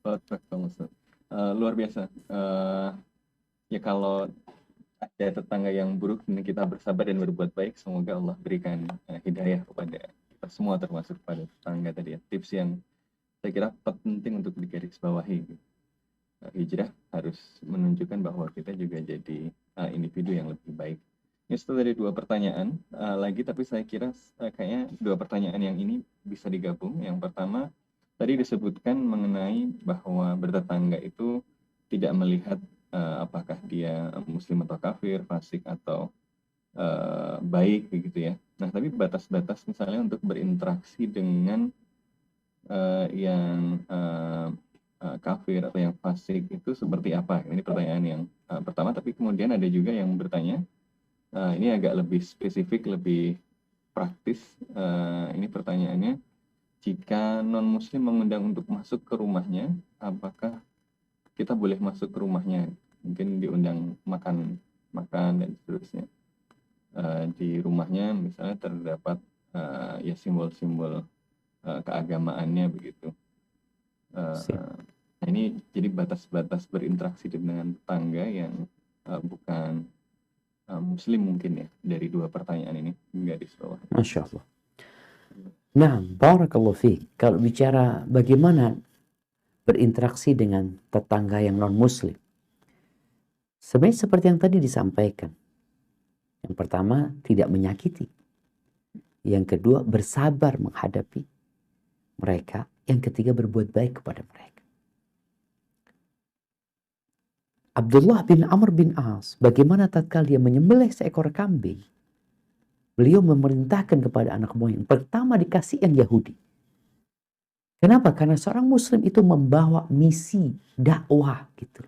Barakallahu, Ustaz. Luar biasa. Ya kalau ada tetangga yang buruk dan kita bersabar dan berbuat baik, semoga Allah berikan hidayah kepada kita semua, termasuk pada tetangga tadi ya. Tips yang saya kira penting untuk digarisbawahi. Hijrah harus menunjukkan bahwa kita juga jadi individu yang lebih baik. Ini setelah dari dua pertanyaan lagi, tapi saya kira kayaknya dua pertanyaan yang ini bisa digabung. Yang pertama, tadi disebutkan mengenai bahwa bertetangga itu tidak melihat apakah dia muslim atau kafir, fasik atau baik begitu ya. Nah, tapi batas-batas misalnya untuk berinteraksi dengan yang kafir atau yang fasik itu seperti apa? Ini pertanyaan yang pertama, tapi kemudian ada juga yang bertanya, ini agak lebih spesifik, lebih praktis. Ini pertanyaannya, jika non-muslim mengundang untuk masuk ke rumahnya, apakah kita boleh masuk ke rumahnya? Mungkin diundang makan dan seterusnya. Di rumahnya misalnya terdapat ya simbol-simbol keagamaannya begitu. Nah ini jadi batas-batas berinteraksi dengan tetangga yang bukan muslim mungkin ya, dari dua pertanyaan ini garis bawah. Masya Allah. Nah, barakallahu fiik. Kalau bicara bagaimana berinteraksi dengan tetangga yang non-muslim, sebenarnya seperti yang tadi disampaikan. Yang pertama, tidak menyakiti. Yang kedua, bersabar menghadapi mereka. Yang ketiga, berbuat baik kepada mereka. Abdullah bin Amr bin As, bagaimana tatkala dia menyembelih seekor kambing, beliau memerintahkan kepada anak buah yang pertama dikasih yang Yahudi. Kenapa? Karena seorang muslim itu membawa misi dakwah gitu.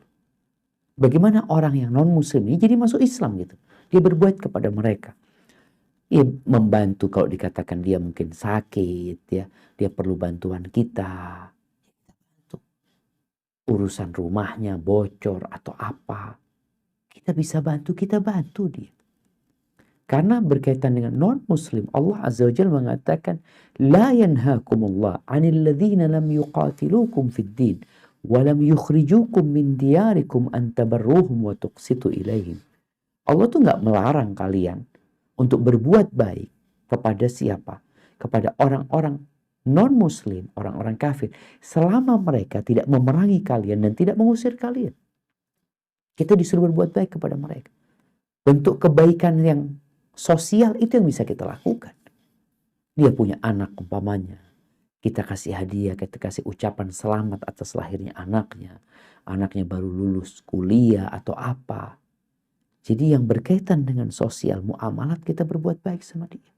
Bagaimana orang yang non muslim ini jadi masuk Islam gitu. Dia berbuat kepada mereka. Dia membantu kalau dikatakan dia mungkin sakit ya, dia perlu bantuan kita. Urusan rumahnya bocor atau apa, kita bisa bantu, kita bantu dia. Karena berkaitan dengan non-muslim, Allah Azza wa Jalla mengatakan, La yanhaakumullah anil ladhina lam yuqatilukum fid din, wa lam yukhrijukum min diyarikum an tabarruhum wa tuqsitu ilaihim. Allah tuh nggak melarang kalian untuk berbuat baik kepada siapa? Kepada orang-orang non-muslim, orang-orang kafir, selama mereka tidak memerangi kalian dan tidak mengusir kalian. Kita disuruh berbuat baik kepada mereka. Bentuk kebaikan yang sosial itu yang bisa kita lakukan. Dia punya anak umpamanya, kita kasih hadiah, kita kasih ucapan selamat atas lahirnya anaknya. Anaknya baru lulus kuliah atau apa. Jadi yang berkaitan dengan sosial muamalat, kita berbuat baik sama dia.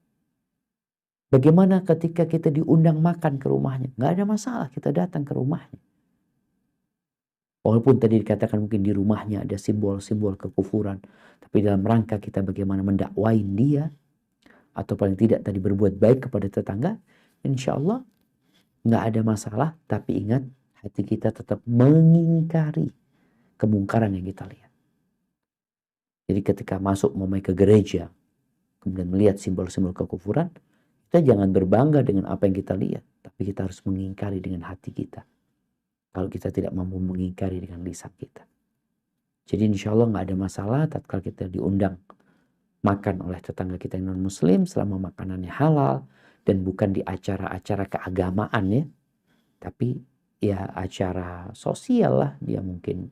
Bagaimana ketika kita diundang makan ke rumahnya? Nggak ada masalah, kita datang ke rumahnya. Walaupun tadi dikatakan mungkin di rumahnya ada simbol-simbol kekufuran. Tapi dalam rangka kita bagaimana mendakwain dia. Atau paling tidak tadi berbuat baik kepada tetangga. Insya Allah nggak ada masalah. Tapi ingat, hati kita tetap mengingkari kemungkaran yang kita lihat. Jadi ketika masuk ke gereja, kemudian melihat simbol-simbol kekufuran, kita jangan berbangga dengan apa yang kita lihat. Tapi kita harus mengingkari dengan hati kita. Kalau kita tidak mampu mengingkari dengan lisan kita. Jadi insya Allah nggak ada masalah tatkala kita diundang makan oleh tetangga kita yang non-muslim selama makanannya halal. Dan bukan di acara-acara keagamaan ya. Tapi ya acara sosial lah. Dia mungkin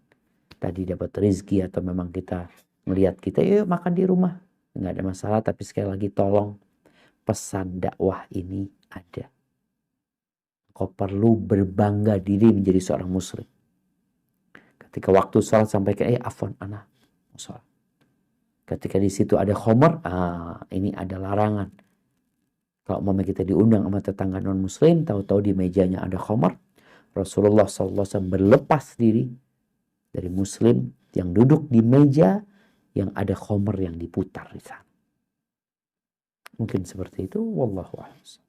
tadi dapat rezeki atau memang kita melihat kita, yuk makan di rumah. Nggak ada masalah, tapi sekali lagi tolong pesan dakwah ini ada. Kau perlu berbangga diri menjadi seorang muslim. Ketika waktu sholat sampaikan, afwan anak sholat. Ketika di situ ada khomer, ini ada larangan. Kalau mama kita diundang sama tetangga non muslim, tahu-tahu di mejanya ada khomer, Rasulullah SAW berlepas diri dari muslim yang duduk di meja yang ada khomer yang diputar di sana. Mungkin seperti itu. Wallahu a'lam.